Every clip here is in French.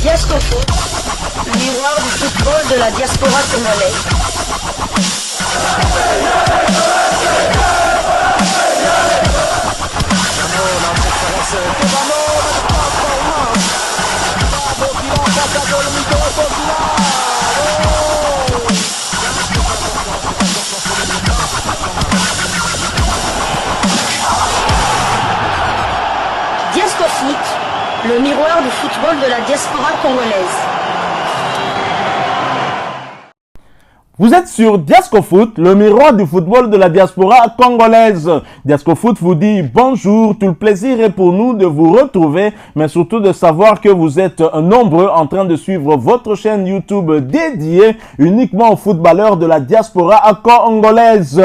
Diasco Foot, le miroir du football de la diaspora congolaise. Diasco Foot, le miroir du football de la diaspora congolaise. Vous êtes sur Diasco Foot, le miroir du football de la diaspora congolaise. Diasco Foot vous dit bonjour, tout le plaisir est pour nous de vous retrouver, mais surtout de savoir que vous êtes nombreux en train de suivre votre chaîne YouTube dédiée uniquement aux footballeurs de la diaspora congolaise.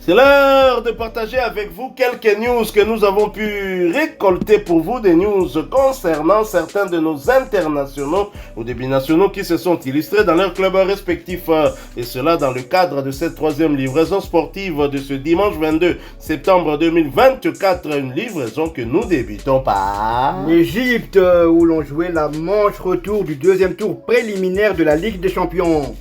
C'est l'heure de partager avec vous quelques news que nous avons pu récolter pour vous, des news concernant certains de nos internationaux ou des binationaux qui se sont illustrés dans leurs clubs respectifs. Et cela dans le cadre de cette troisième livraison sportive de ce dimanche 22 septembre 2024. Une livraison que nous débutons par l'Égypte, où l'on jouait la manche retour du deuxième tour préliminaire de la Ligue des Champions.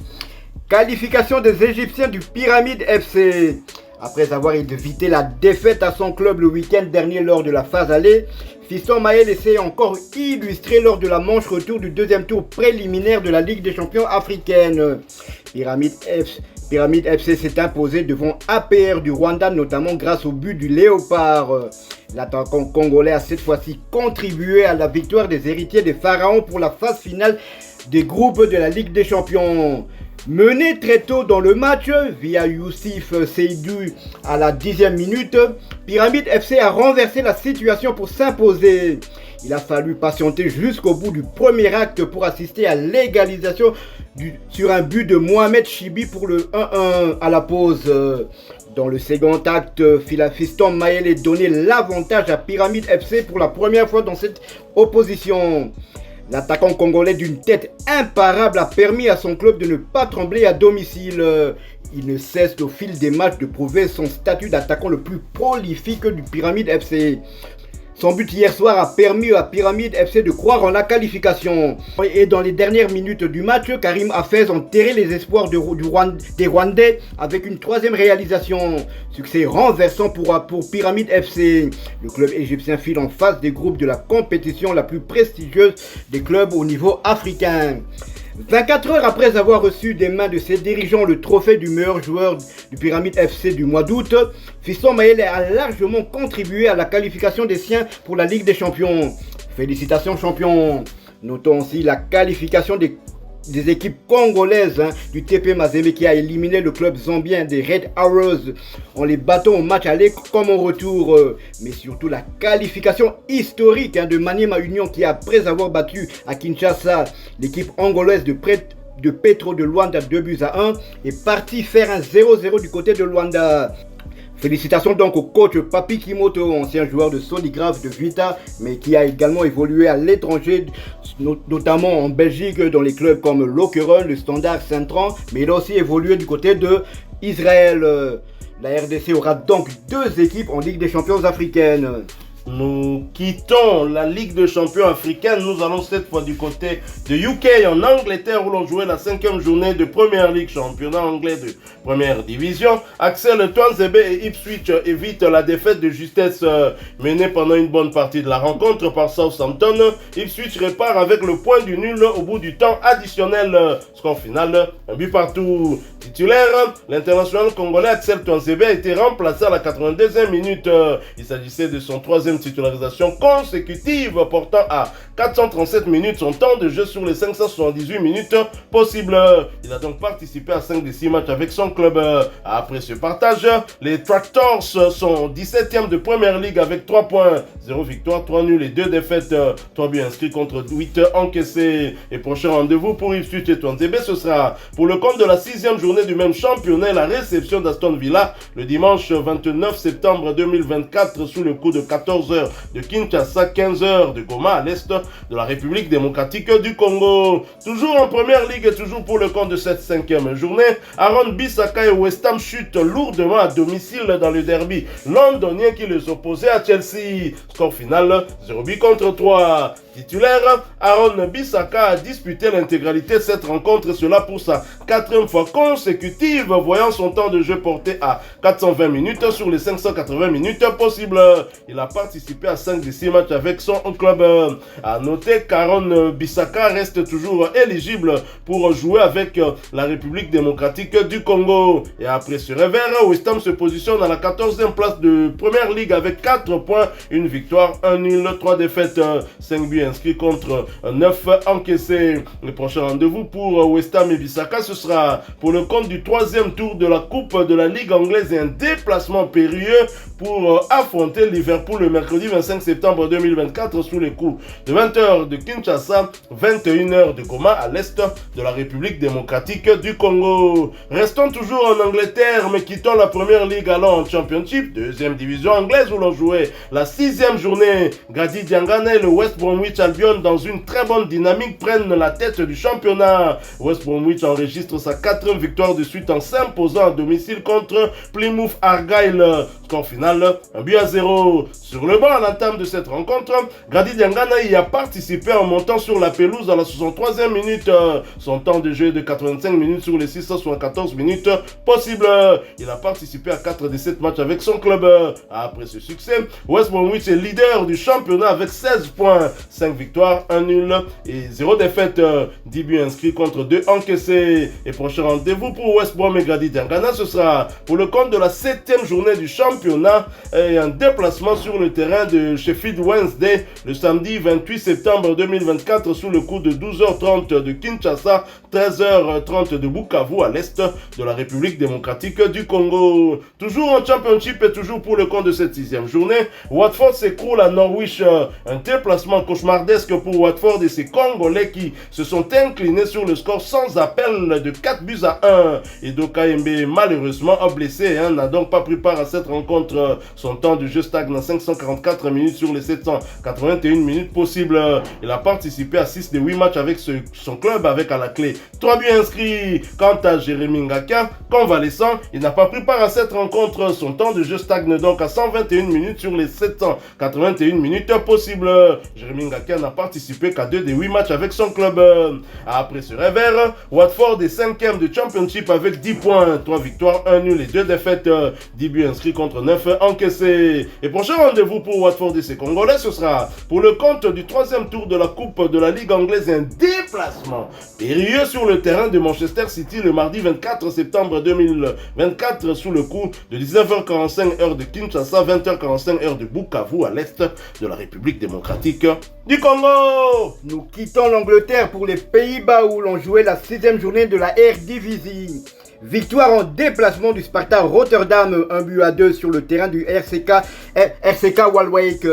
Qualification des Égyptiens du Pyramide FC. Après avoir évité la défaite à son club le week-end dernier lors de la phase aller, Fiston Mayele s'est encore illustré lors de la manche retour du deuxième tour préliminaire de la Ligue des Champions africaine. Pyramide FC s'est imposé devant APR du Rwanda, notamment grâce au but du Léopard. L'attaquant congolais a cette fois-ci contribué à la victoire des héritiers des Pharaons pour la phase finale des groupes de la Ligue des Champions. Mené très tôt dans le match via Youssif Seydou à la 10e minute, Pyramide FC a renversé la situation pour s'imposer. Il a fallu patienter jusqu'au bout du premier acte pour assister à l'égalisation sur un but de Mohamed Chibi pour le 1-1 à la pause. Dans le second acte, Fiston Mayele donnait l'avantage à Pyramide FC pour la première fois dans cette opposition. L'attaquant congolais d'une tête imparable a permis à son club de ne pas trembler à domicile. Il ne cesse au fil des matchs de prouver son statut d'attaquant le plus prolifique du Pyramide FC. Son but hier soir a permis à Pyramide FC de croire en la qualification. Et dans les dernières minutes du match, Karim Hafez enterrait les espoirs des Rwandais avec une troisième réalisation. Succès renversant pour Pyramide FC. Le club égyptien file en phase des groupes de la compétition la plus prestigieuse des clubs au niveau africain. 24 heures après avoir reçu des mains de ses dirigeants le trophée du meilleur joueur du Pyramide FC du mois d'août, Fiston Mayele a largement contribué à la qualification des siens pour la Ligue des Champions. Félicitations champions. Notons aussi la qualification des équipes congolaises du TP Mazembe qui a éliminé le club zambien des Red Arrows en les battant au match aller comme au retour, mais surtout la qualification historique de Maniema Union qui, après avoir battu à Kinshasa l'équipe angolaise de Petro de Luanda 2-1, est parti faire un 0-0 du côté de Luanda. Félicitations donc au coach Papi Kimoto, ancien joueur de Sonigraph de Vita, mais qui a également évolué à l'étranger, notamment en Belgique, dans les clubs comme Lokeren, le Standard Saint-Tran, mais il a aussi évolué du côté de Israël. La RDC aura donc deux équipes en Ligue des Champions africaine. Nous quittons la Ligue des Champions africaine. Nous allons cette fois du côté de UK en Angleterre où l'on jouait la 5e journée de Première Ligue, championnat anglais de première division. Axel Tuanzebe et Ipswich évitent la défaite de justesse menée pendant une bonne partie de la rencontre par Southampton. Ipswich répare avec le point du nul au bout du temps additionnel. Score final, un but partout. Titulaire, l'international congolais Axel Tuanzebe a été remplacé à la 82e minute. Il s'agissait de son troisième titularisation consécutive portant à 437 minutes son temps de jeu sur les 578 minutes possibles. Il a donc participé à 5 des 6 matchs avec son club. Après ce partage, les Tractors sont 17e de Première Ligue avec 3 points, 0 victoire, 3 nuls et 2 défaites, 3 buts inscrits contre 8 encaissés. Et prochain rendez-vous pour Ipswich et Tuanzebe, ce sera pour le compte de la 6e journée du même championnat, la réception d'Aston Villa le dimanche 29 septembre 2024 sous le coup de 14h de Kinshasa, 15h de Goma à l'est de la République démocratique du Congo. Toujours en Première Ligue et toujours pour le compte de cette 5e journée, Aaron Bissaka et West Ham chutent lourdement à domicile dans le derby londonien qui les opposait à Chelsea. Score final 0 but contre 3. titulaire, Aaron Bissaka a disputé l'intégralité de cette rencontre, cela pour sa 4e fois consécutive, voyant son temps de jeu porté à 420 minutes sur les 580 minutes possibles. Il a participé à 5 des 6 matchs avec son club. A noter qu'Aaron Bissaka reste toujours éligible pour jouer avec la République démocratique du Congo. Et après ce revers, West Ham se positionne à la 14e place de Première Ligue avec 4 points, une victoire, 1 nul, 3 défaites, 5 buts inscrits contre 9 encaissés. Le prochain rendez-vous pour West Ham et Bissaka, ce sera pour le compte du 3e tour de la Coupe de la Ligue anglaise et un déplacement périlleux pour affronter Liverpool le mercredi 25 septembre 2024 sous les coups de 20h de Kinshasa, 21h de Goma à l'est de la République démocratique du Congo. Restons toujours en Angleterre, mais quittons la Première Ligue, allons en Championship, 2e division anglaise où l'on jouait la 6e journée. Gadi Diangana et le West Bromwich Albion, dans une très bonne dynamique, prennent la tête du championnat. West Bromwich enregistre sa 4e victoire de suite en s'imposant à domicile contre Plymouth Argyle. Score final, 1-0. Sur le banc à l'entame de cette rencontre, Gadi Diangana y a participé en montant sur la pelouse à la 63e minute. Son temps de jeu est de 85 minutes sur les 674 minutes possibles. Il a participé à 4 des 7 matchs avec son club. Après ce succès, West Bromwich est leader du championnat avec 16 points, 5 victoires, 1 nul et 0 défaite. 10 buts inscrits contre 2 encaissés. Et prochain rendez-vous pour West Brom et Gadi Diangana, ce sera pour le compte de la 7e journée du championnat et un déplacement sur le terrain de Sheffield Wednesday le samedi 28 septembre 2024 sous le coup de 12h30 de Kinshasa, 13h30 de Bukavu à l'est de la République démocratique du Congo. Toujours en Championship et toujours pour le compte de cette 6e journée, Watford s'écroule à Norwich. Un déplacement cauchemardesque pour Watford et ses Congolais qui se sont inclinés sur le score sans appel de 4 buts à 1. Et Dokaembe, malheureusement blessé, n'a donc pas pris part à cette rencontre. Son temps de jeu stagne à 544 minutes sur les 781 minutes possibles. Il a participé à 6 des 8 matchs avec son club avec à la clé 3 buts inscrits. Quant à Jérémy Ngaka, convalescent, il n'a pas pris part à cette rencontre. Son temps de jeu stagne donc à 121 minutes sur les 781 minutes possibles. Jérémy Ngaka n'a participé qu'à 2 des 8 matchs avec son club. Après ce revers, Watford est 5e de Championship avec 10 points, 3 victoires, 1 nul et 2 défaites, 10 buts inscrits contre 9 encaissés. Et prochain rendez-vous pour Watford et ses Congolais, ce sera pour le compte du 3e tour de la Coupe de la Ligue anglaise, un déplacement périlleux sur le terrain de Manchester City le mardi 24 septembre 2024 sous le coup de 19h45 heure de Kinshasa, 20h45 heure de Bukavu à l'est de la République démocratique du Congo. Nous quittons l'Angleterre pour les Pays-Bas où l'on jouait la 6e journée de la Eredivisie. Victoire en déplacement du Sparta Rotterdam, 1-2 sur le terrain du RCK Waalwijk.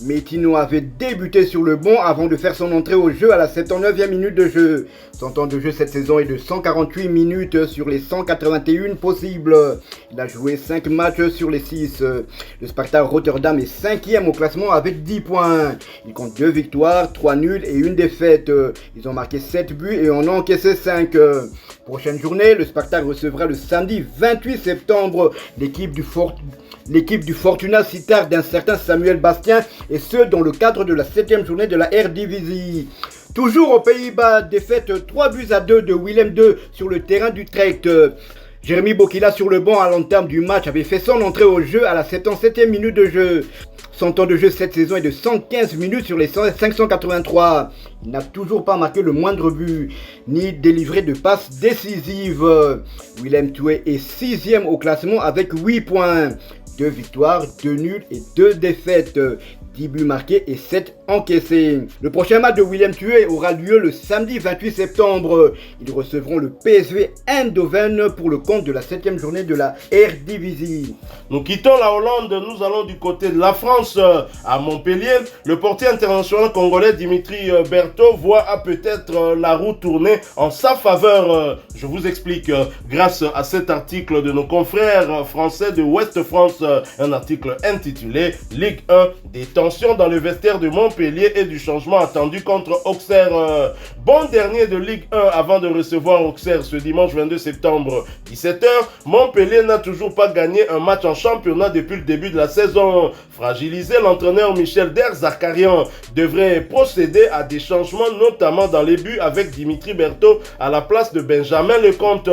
Metino avait débuté sur le banc avant de faire son entrée au jeu à la 79e minute de jeu. Son temps de jeu cette saison est de 148 minutes sur les 181 possibles. Il a joué 5 matchs sur les 6. Le Sparta Rotterdam est 5e au classement avec 10 points. Il compte 2 victoires, 3 nuls et 1 défaite. Ils ont marqué 7 buts et en ont encaissé 5. Prochaine journée, le Sparta recevra le samedi 28 septembre l'équipe du Fortuna Sittard d'un certain Samuel Bastien, et ce dans le cadre de la 7e journée de la Eredivisie. Toujours aux Pays-Bas, défaite 3-2 de Willem II sur le terrain d'Utrecht. Jérémy Bokila sur le banc à l'entame du match avait fait son entrée au jeu à la 77e minute de jeu. Son temps de jeu cette saison est de 115 minutes sur les 583. Il n'a toujours pas marqué le moindre but, ni délivré de passes décisives. Willem Toué est 6e au classement avec 8 points. 2 victoires, 2 nuls et 2 défaites. 10 buts marqués et 7 encaissés. Le prochain match de Willem Toué aura lieu le samedi 28 septembre. Ils recevront le PSV Eindhoven pour le compte de la 7e journée de la Eredivisie. Nous quittons la Hollande, nous allons du côté de la France, à Montpellier. Le portier international congolais Dimitri Berthaud voit peut-être la roue tourner en sa faveur. Je vous explique. Grâce à cet article de nos confrères français de Ouest France, un article intitulé Ligue 1 des temps tension dans le vestiaire de Montpellier et du changement attendu contre Auxerre. Bon dernier de Ligue 1 avant de recevoir Auxerre ce dimanche 22 septembre 17h. Montpellier n'a toujours pas gagné un match en championnat depuis le début de la saison. Fragilisé, l'entraîneur Michel Derzakarian devrait procéder à des changements, notamment dans les buts, avec Dimitri Berthaud à la place de Benjamin Lecomte.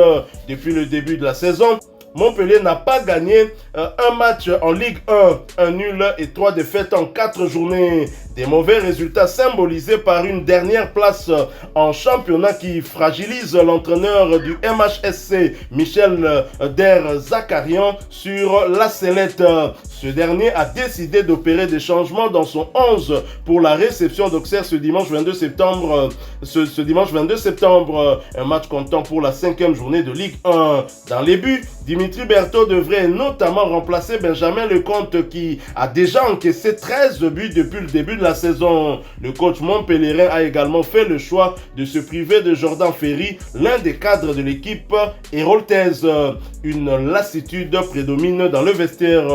Depuis le début de la saison, Montpellier n'a pas gagné un match en Ligue 1, un nul et 3 défaites en 4 journées. Des mauvais résultats symbolisés par une dernière place en championnat qui fragilise l'entraîneur du MHSC, Michel Derzakarian, sur la sellette. Ce dernier a décidé d'opérer des changements dans son 11 pour la réception d'Auxerre ce dimanche 22 septembre. Ce dimanche 22 septembre, un match comptant pour la 5e journée de Ligue 1. Dans les buts, Dimitri Berthaud devrait notamment remplacer Benjamin Lecomte qui a déjà encaissé 13 buts depuis le début de la saison. Le coach montpellierin a également fait le choix de se priver de Jordan Ferry, l'un des cadres de l'équipe héroltaise. Une lassitude prédomine dans le vestiaire.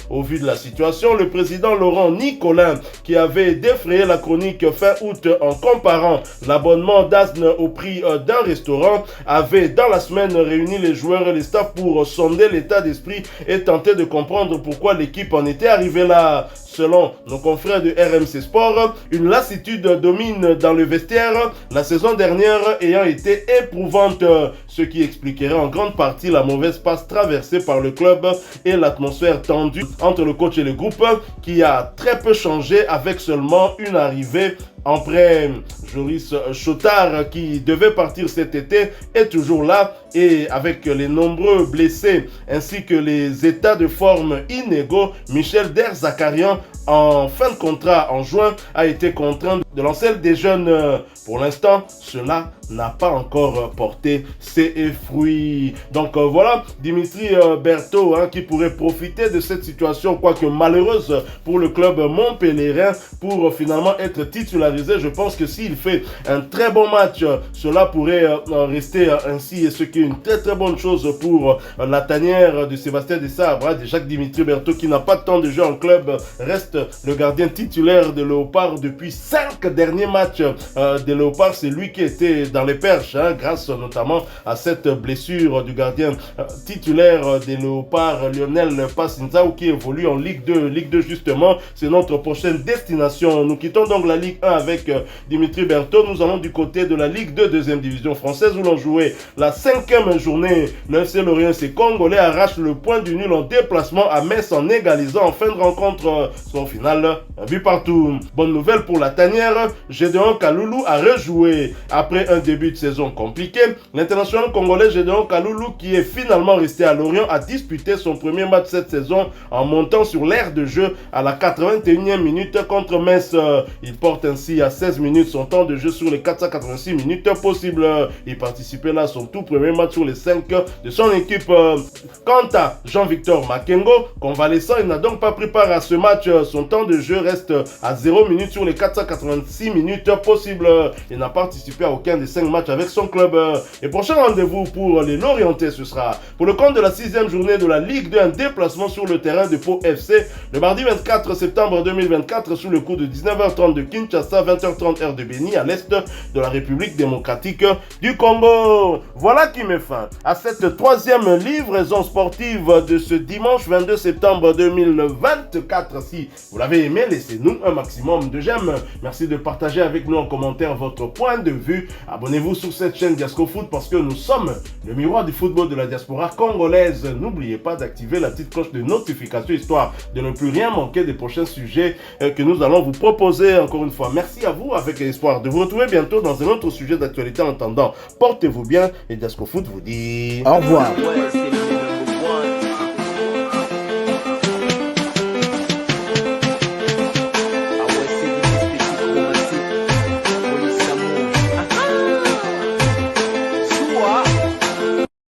Au vu de la situation, le président Laurent Nicolin, qui avait défrayé la chronique fin août en comparant l'abonnement d'Asne au prix d'un restaurant, avait dans la semaine réuni les joueurs et les staffs pour sonder l'état d'esprit et tenter de comprendre pourquoi l'équipe en était arrivée là. Selon nos confrères de RMC Sport, une lassitude domine dans le vestiaire, la saison dernière ayant été éprouvante, ce qui expliquerait en grande partie la mauvaise passe traversée par le club et l'atmosphère tendue entre le coach et le groupe qui a très peu changé avec seulement une arrivée en prêt. Joris Chotard, qui devait partir cet été, est toujours là et avec les nombreux blessés ainsi que les états de forme inégaux, Michel Derzakarian, en fin de contrat en juin, a été contraint de lancer des jeunes. Pour l'instant, cela n'a pas encore porté ses fruits. Donc voilà, Dimitri Berthaud qui pourrait profiter de cette situation, quoique malheureuse pour le club montpellierin, pour finalement être titularisé. Je pense que s'il fait un très bon match, cela pourrait rester ainsi, et ce qui est une très très bonne chose pour la tanière de Sébastien Desabre. Déjà que Dimitri Berthaud, qui n'a pas de temps de jeu en club, reste le gardien titulaire de Léopard depuis 5 derniers matchs des Léopards. C'est lui qui était dans les perches, grâce notamment à cette blessure du gardien titulaire des Léopards, Lionel Passinzao, qui évolue en Ligue 2. Ligue 2 justement, c'est notre prochaine destination. Nous quittons donc la Ligue 1 avec Dimitri Berthaud. Nous allons du côté de la Ligue 2, deuxième division française, où l'on jouait la 5e journée. Le FC Lorient, ces Congolais, arrache le point du nul en déplacement à Metz en égalisant en fin de rencontre. Au final, un but partout. Bonne nouvelle pour la tanière, Gédéon Kaloulou a rejoué. Après un début de saison compliqué, l'international congolais Gédéon Kaloulou, qui est finalement resté à Lorient, a disputé son premier match cette saison en montant sur l'aire de jeu à la 81e minute contre Metz. Il porte ainsi à 16 minutes son temps de jeu sur les 486 minutes possibles. Il participait là à son tout premier match sur les 5 de son équipe. Quant à Jean-Victor Makengo, convalescent, il n'a donc pas pris part à ce match. Son temps de jeu reste à 0 minutes sur les 486 minutes possibles. Il n'a participé à aucun des 5 matchs avec son club. Et prochain rendez-vous pour les Lorientais, ce sera pour le compte de la 6e journée de la Ligue 2, un déplacement sur le terrain de Pau FC le mardi 24 septembre 2024 sous le coup de 19h30 de Kinshasa, 20h30 heure de Béni, à l'est de la République démocratique du Congo. Voilà qui met fin à cette 3e livraison sportive de ce dimanche 22 septembre 2024. Si vous l'avez aimé, laissez-nous un maximum de j'aime. Merci de partager avec nous en commentaire votre point de vue. Abonnez-vous sur cette chaîne Diasco Foot parce que nous sommes le miroir du football de la diaspora congolaise. N'oubliez pas d'activer la petite cloche de notification histoire de ne plus rien manquer des prochains sujets que nous allons vous proposer. Encore une fois, merci à vous, avec l'espoir de vous retrouver bientôt dans un autre sujet d'actualité. En attendant, portez-vous bien et Diasco Foot vous dit au revoir.